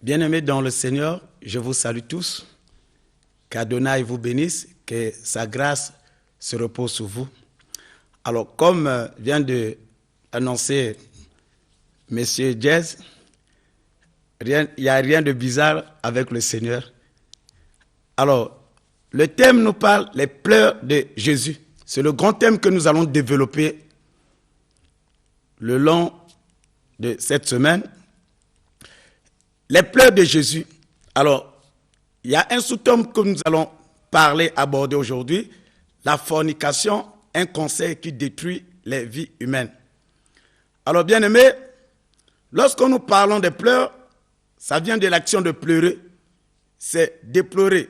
Bien-aimés dans le Seigneur, je vous salue tous. Qu'Adonai vous bénisse, que sa grâce se repose sur vous. Alors, comme vient de annoncer M. Jazz, il n'y a rien de bizarre avec le Seigneur. Alors, le thème nous parle les pleurs de Jésus. C'est le grand thème que nous allons développer le long de cette semaine. Les pleurs de Jésus. Alors, il y a un sous-thème que nous allons aborder aujourd'hui, la fornication, un conseil qui détruit les vies humaines. Alors, bien-aimés, lorsque nous parlons des pleurs, ça vient de l'action de pleurer. C'est déplorer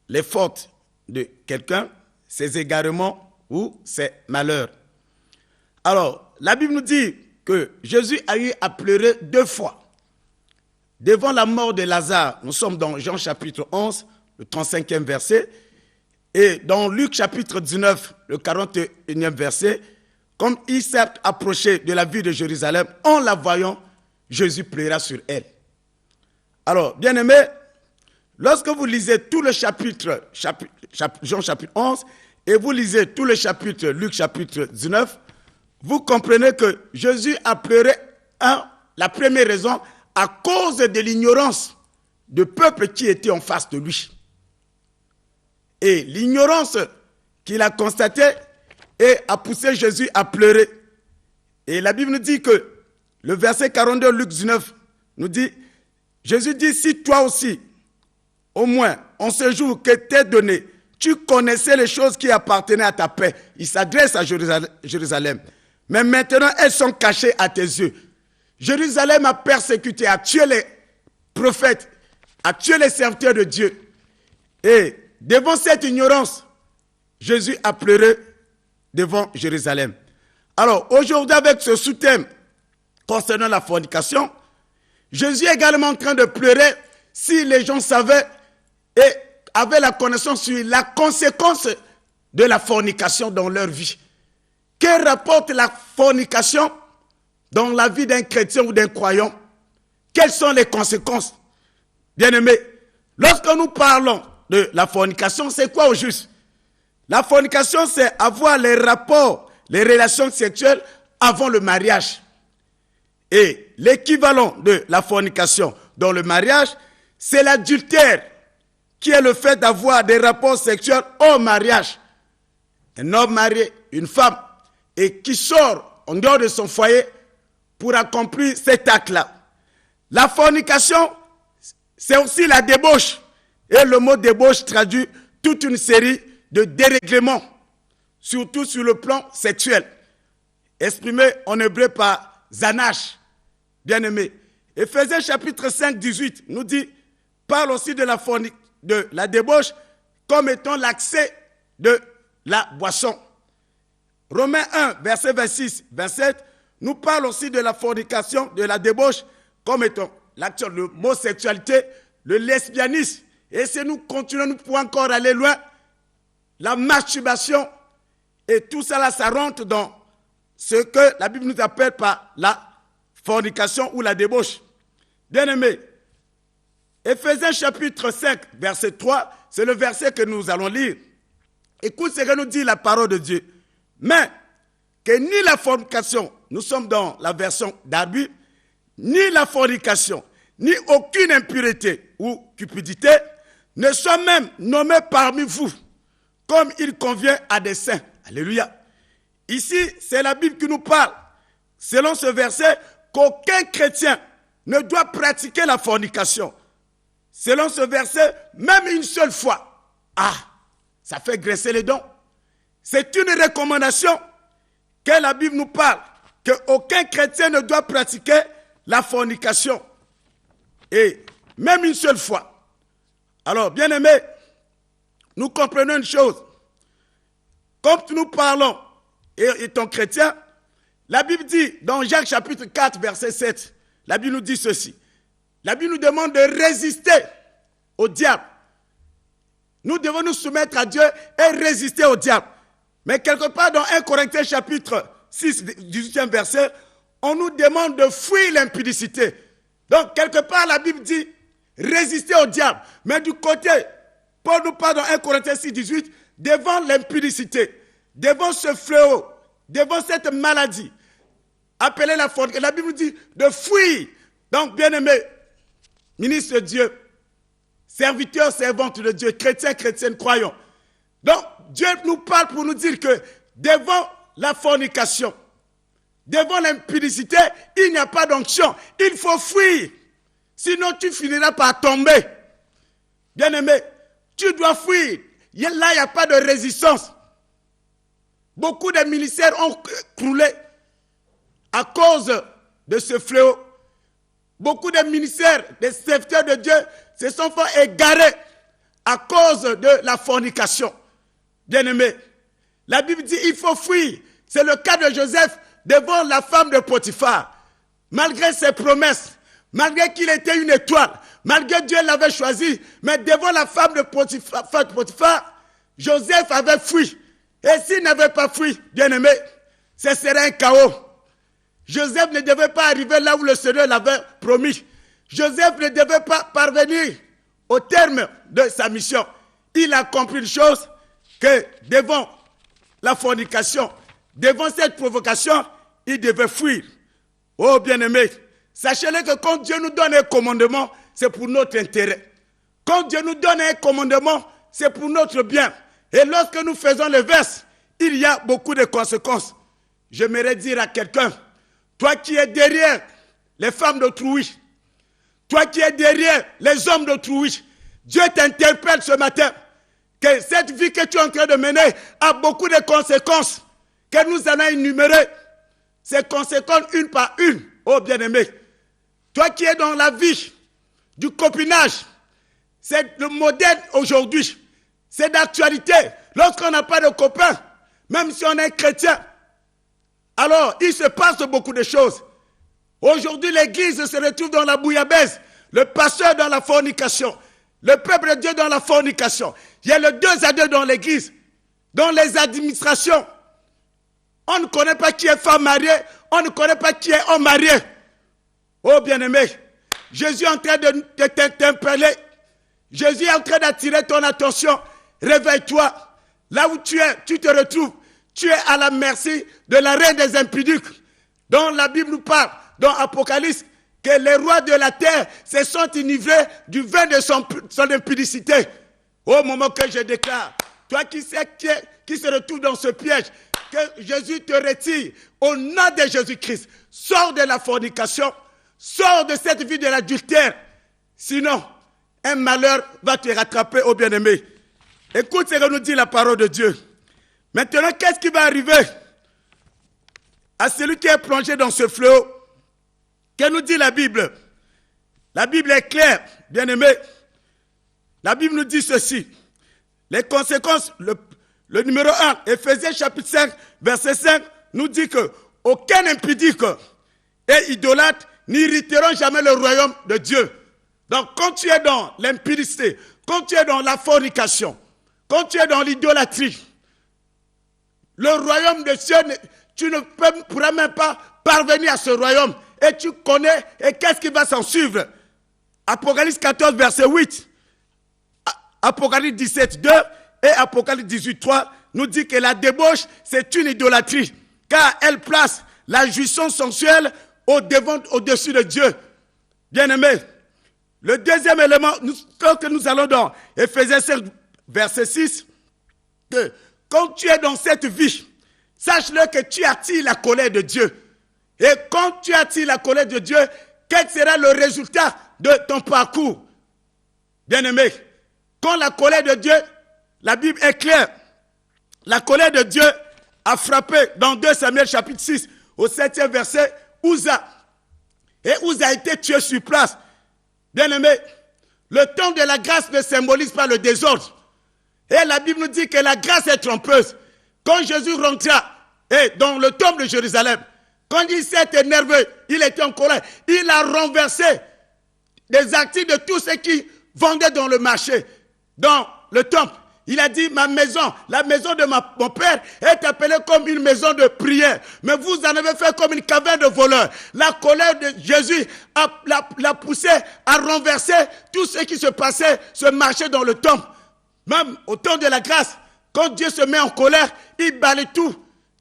les fautes de quelqu'un, ses égarements ou ses malheurs. Alors, la Bible nous dit que Jésus a eu à pleurer 2 fois. Devant la mort de Lazare, nous sommes dans Jean chapitre 11, le 35e verset, et dans Luc chapitre 19, le 41e verset, comme il s'est approché de la ville de Jérusalem, en la voyant, Jésus pleura sur elle. Alors, bien-aimés, lorsque vous lisez tout le chapitre, Jean chapitre 11, et vous lisez tout le chapitre, Luc chapitre 19, vous comprenez que Jésus a pleuré, la première raison, à cause de l'ignorance du peuple qui était en face de lui. Et l'ignorance qu'il a constatée a poussé Jésus à pleurer. Et la Bible nous dit que, le verset 42, Luc 19, nous dit, Jésus dit, si toi aussi, au moins, en ce jour que t'est donné, tu connaissais les choses qui appartenaient à ta paix. Il s'adresse à Jérusalem. Mais maintenant, elles sont cachées à tes yeux. Jérusalem a persécuté, a tué les prophètes, a tué les serviteurs de Dieu. Et devant cette ignorance, Jésus a pleuré devant Jérusalem. Alors, aujourd'hui, avec ce sous-thème concernant la fornication, Jésus est également en train de pleurer si les gens savaient et avaient la connaissance sur la conséquence de la fornication dans leur vie. Que rapporte la fornication dans la vie d'un chrétien ou d'un croyant? Quelles sont les conséquences? Bien-aimés, lorsque nous parlons de la fornication, c'est quoi au juste? La fornication, c'est avoir les rapports, les relations sexuelles avant le mariage. Et l'équivalent de la fornication dans le mariage, c'est l'adultère, qui est le fait d'avoir des rapports sexuels au mariage. Un homme marié, une femme, et qui sort en dehors de son foyer pour accomplir cet acte-là. La fornication, c'est aussi la débauche. Et le mot débauche traduit toute une série de dérèglements, surtout sur le plan sexuel, exprimé en hébreu par zanash. Bien-aimé. Éphésiens chapitre 5, 18 nous dit, parle aussi de la débauche comme étant l'accès de la boisson. Romains 1, verset 26, 27, nous parle aussi de la fornication, de la débauche, comme étant l'action de l'homosexualité, le lesbianisme. Et si nous continuons, nous pouvons encore aller loin, la masturbation, et tout ça là, ça rentre dans ce que la Bible nous appelle par la fornication ou la débauche. Bien-aimés, Éphésiens chapitre 5, verset 3, c'est le verset que nous allons lire. Écoute ce que nous dit la parole de Dieu. Mais que ni la fornication, nous sommes dans la version d'Arbu, ni la fornication, ni aucune impureté ou cupidité ne soit même nommés parmi vous, comme il convient à des saints. Alléluia. Ici, c'est la Bible qui nous parle, selon ce verset, qu'aucun chrétien ne doit pratiquer la fornication. Selon ce verset, même une seule fois. Ah, ça fait graisser les dents. C'est une recommandation que la Bible nous parle, qu'aucun chrétien ne doit pratiquer la fornication. Et même une seule fois. Alors, bien-aimés, nous comprenons une chose. Comme nous parlons, et étant chrétien, la Bible dit, dans Jacques chapitre 4, verset 7, la Bible nous dit ceci. La Bible nous demande de résister au diable. Nous devons nous soumettre à Dieu et résister au diable. Mais quelque part dans 1 Corinthiens chapitre 6, 18e verset, on nous demande de fuir l'impudicité. Donc quelque part la Bible dit résister au diable. Mais du côté, Paul nous parle dans 1 Corinthiens 6, 18, devant l'impudicité, devant ce fléau, devant cette maladie, appelée la fornication. La Bible nous dit de fuir. Donc, bien-aimés, ministre de Dieu, serviteurs, servantes de Dieu, chrétiens, chrétiennes, croyants. Donc, Dieu nous parle pour nous dire que devant la fornication, devant l'impudicité, il n'y a pas d'onction. Il faut fuir. Sinon, tu finiras par tomber. Bien-aimé, tu dois fuir. Là, il n'y a pas de résistance. Beaucoup de ministères ont croulé à cause de ce fléau. Beaucoup de ministères, des serviteurs de Dieu se sont fait égarer à cause de la fornication. Bien-aimé, la Bible dit il faut fuir. C'est le cas de Joseph devant la femme de Potiphar. Malgré ses promesses, malgré qu'il était une étoile, malgré Dieu l'avait choisi, mais devant la femme de Potiphar, Joseph avait fui. Et s'il n'avait pas fui, bien-aimé, ce serait un chaos. Joseph ne devait pas arriver là où le Seigneur l'avait promis. Joseph ne devait pas parvenir au terme de sa mission. Il a compris une chose, que devant la fornication, devant cette provocation, il devait fuir. Oh bien-aimé, sachez-le que quand Dieu nous donne un commandement, c'est pour notre intérêt. Quand Dieu nous donne un commandement, c'est pour notre bien. Et lorsque nous faisons l'inverse, il y a beaucoup de conséquences. J'aimerais dire à quelqu'un, toi qui es derrière les femmes d'autrui, toi qui es derrière les hommes d'autrui, Dieu t'interpelle ce matin que cette vie que tu es en train de mener a beaucoup de conséquences que nous allons énumérer. Ces conséquences une par une, oh bien-aimé. Toi qui es dans la vie du copinage, c'est le modèle aujourd'hui, c'est d'actualité. Lorsqu'on n'a pas de copain, même si on est chrétien, alors il se passe beaucoup de choses. Aujourd'hui, l'église se retrouve dans la bouillabaisse, le pasteur dans la fornication, le peuple de Dieu dans la fornication. Il y a le 2 à 2 dans l'église, dans les administrations. On ne connaît pas qui est femme mariée, on ne connaît pas qui est homme marié. Oh bien-aimé, Jésus est en train de t'interpeller. Jésus est en train d'attirer ton attention. Réveille-toi. Là où tu es, tu te retrouves. Tu es à la merci de la reine des impudiques, dont la Bible nous parle, dans Apocalypse, que les rois de la terre se sont enivrés du vin de son impudicité. Au moment que je déclare, toi qui se retrouve dans ce piège, que Jésus te retire au nom de Jésus-Christ. Sors de la fornication, sors de cette vie de l'adultère. Sinon, un malheur va te rattraper, au bien-aimé. Écoute ce que nous dit la parole de Dieu. Maintenant, qu'est-ce qui va arriver à celui qui est plongé dans ce fléau? Que nous dit la Bible? La Bible est claire, bien-aimé. La Bible nous dit ceci. Les conséquences, le numéro 1, Éphésiens chapitre 5, verset 5, nous dit que aucun impudique et idolâtre n'irriteront jamais le royaume de Dieu. Donc, quand tu es dans l'impudicité, quand tu es dans la fornication, quand tu es dans l'idolâtrie, le royaume de Dieu, tu ne pourras même pas parvenir à ce royaume. Et tu connais, et qu'est-ce qui va s'en suivre? Apocalypse 14, verset 8. Apocalypse 17, 2 et Apocalypse 18, 3 nous dit que la débauche, c'est une idolâtrie, car elle place la jouissance sensuelle au-dessus de Dieu. Bien-aimé, le deuxième élément, que nous allons dans Éphésiens 5, verset 6, que quand tu es dans cette vie, sache-le que tu attires la colère de Dieu. Et quand tu attires la colère de Dieu, quel sera le résultat de ton parcours? Bien-aimé, quand la colère de Dieu, la Bible est claire, la colère de Dieu a frappé dans 2 Samuel chapitre 6, au 7e verset, Uza. Et Uza a été tué sur place. Bien-aimé, le temps de la grâce ne symbolise pas le désordre. Et la Bible nous dit que la grâce est trompeuse. Quand Jésus rentra dans le temple de Jérusalem, quand il s'est énervé, il était en colère, il a renversé des articles de tous ceux qui vendaient dans le marché, dans le temple. Il a dit, ma maison, la maison de mon père est appelée comme une maison de prière. Mais vous en avez fait comme une caverne de voleurs. La colère de Jésus l'a poussé à renverser tout ce qui se passait, ce marché dans le temple. Même au temps de la grâce, quand Dieu se met en colère, il balaye tout.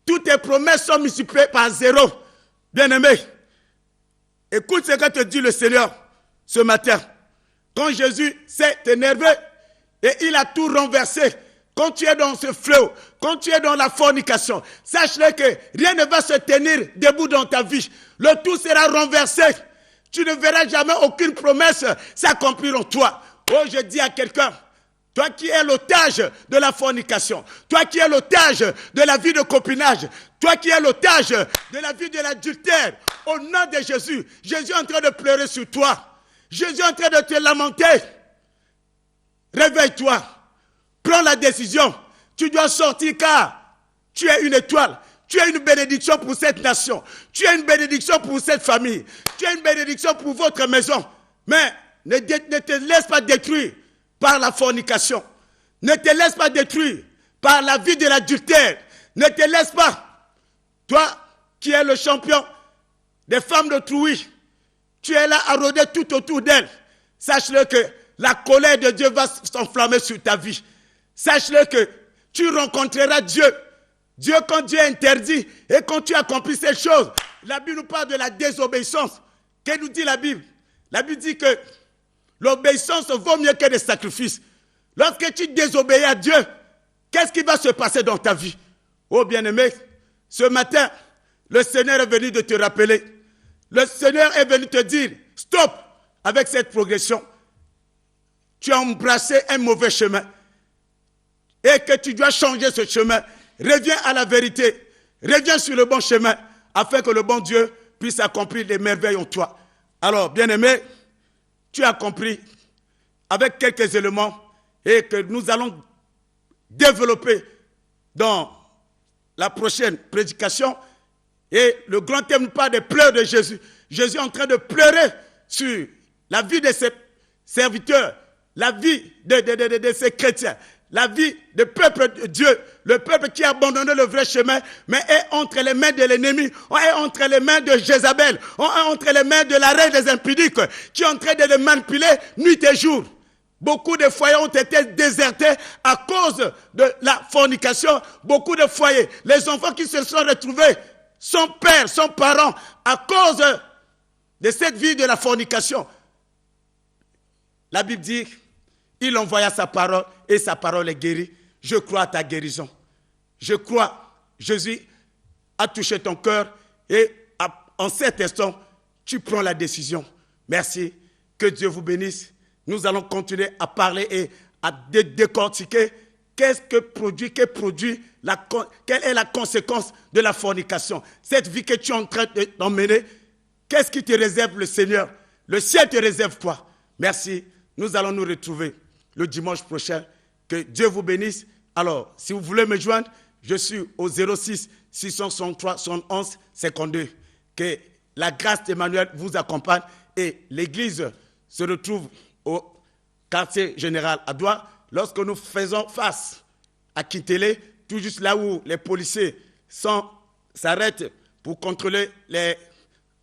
Toutes tes promesses sont multipliées par 0. Bien-aimé, écoute ce que te dit le Seigneur ce matin. Quand Jésus s'est énervé et il a tout renversé, quand tu es dans ce fléau, quand tu es dans la fornication, sache-le que rien ne va se tenir debout dans ta vie. Le tout sera renversé. Tu ne verras jamais aucune promesse s'accomplir en toi. Oh, je dis à quelqu'un, toi qui es l'otage de la fornication, toi qui es l'otage de la vie de copinage, toi qui es l'otage de la vie de l'adultère, au nom de Jésus, Jésus est en train de pleurer sur toi. Jésus est en train de te lamenter. Réveille-toi. Prends la décision. Tu dois sortir car tu es une étoile. Tu es une bénédiction pour cette nation. Tu es une bénédiction pour cette famille. Tu es une bénédiction pour votre maison. Mais ne te laisse pas détruire par la fornication. Ne te laisse pas détruire par la vie de l'adultère. Ne te laisse pas. Toi qui es le champion des femmes de Trouy, tu es là à rôder tout autour d'elle. Sache-le que la colère de Dieu va s'enflammer sur ta vie. Sache-le que tu rencontreras Dieu. Dieu, quand Dieu interdit et quand tu accomplis ces choses, la Bible nous parle de la désobéissance. Qu'est-ce que nous dit la Bible? La Bible dit que l'obéissance vaut mieux que les sacrifices. Lorsque tu désobéis à Dieu, qu'est-ce qui va se passer dans ta vie? Oh bien-aimé, ce matin, le Seigneur est venu de te rappeler. Le Seigneur est venu te dire, stop avec cette progression. Tu as embrassé un mauvais chemin et que tu dois changer ce chemin. Reviens à la vérité. Reviens sur le bon chemin afin que le bon Dieu puisse accomplir les merveilles en toi. Alors, bien-aimé, tu as compris avec quelques éléments et que nous allons développer dans la prochaine prédication. Et le grand thème nous parle des pleurs de Jésus. Jésus est en train de pleurer sur la vie de ses serviteurs, la vie de ses chrétiens, la vie du peuple de Dieu, le peuple qui a abandonné le vrai chemin, mais est entre les mains de l'ennemi, est entre les mains de Jézabel, est entre les mains de la reine des impudiques, qui est en train de les manipuler nuit et jour. Beaucoup de foyers ont été désertés à cause de la fornication. Beaucoup de foyers, les enfants qui se sont retrouvés sans père, sans parents, à cause de cette vie de la fornication. La Bible dit, il envoya sa parole et sa parole est guérie. Je crois à ta guérison. Je crois, Jésus a touché ton cœur et en cet instant, tu prends la décision. Merci, que Dieu vous bénisse. Nous allons continuer à parler et à décortiquer qu'est-ce que produit, quelle est la conséquence de la fornication. Cette vie que tu es en train d'emmener, qu'est-ce qui te réserve le Seigneur? Le ciel te réserve quoi? Merci. Nous allons nous retrouver le dimanche prochain. Que Dieu vous bénisse. Alors, si vous voulez me joindre, je suis au 06 663 71 52. Que la grâce d'Emmanuel vous accompagne et l'église se retrouve au quartier général à Douar. Lorsque nous faisons face à Kitélé, tout juste là où les policiers s'arrêtent pour contrôler les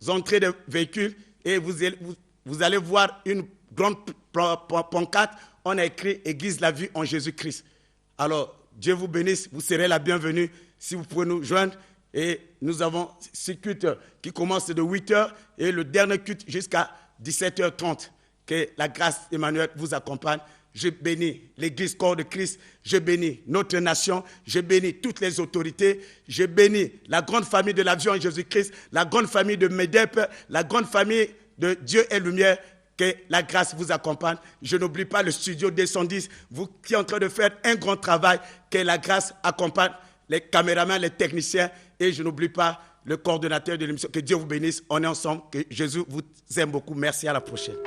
entrées de véhicules, et vous allez voir une grande pancarte, on a écrit « Église la vie en Jésus-Christ ». Alors, Dieu vous bénisse, vous serez la bienvenue si vous pouvez nous joindre. Et nous avons 6 cultes qui commencent de 8h et le dernier culte jusqu'à 17h30. Que la grâce d'Emmanuel vous accompagne. Je bénis l'Église corps de Christ, je bénis notre nation, je bénis toutes les autorités, je bénis la grande famille de la vie en Jésus-Christ, la grande famille de MEDEP, la grande famille de Dieu et Lumière. Que la grâce vous accompagne. Je n'oublie pas le studio 210, vous qui êtes en train de faire un grand travail. Que la grâce accompagne les caméramans, les techniciens. Et je n'oublie pas le coordonnateur de l'émission. Que Dieu vous bénisse. On est ensemble. Que Jésus vous aime beaucoup. Merci, à la prochaine.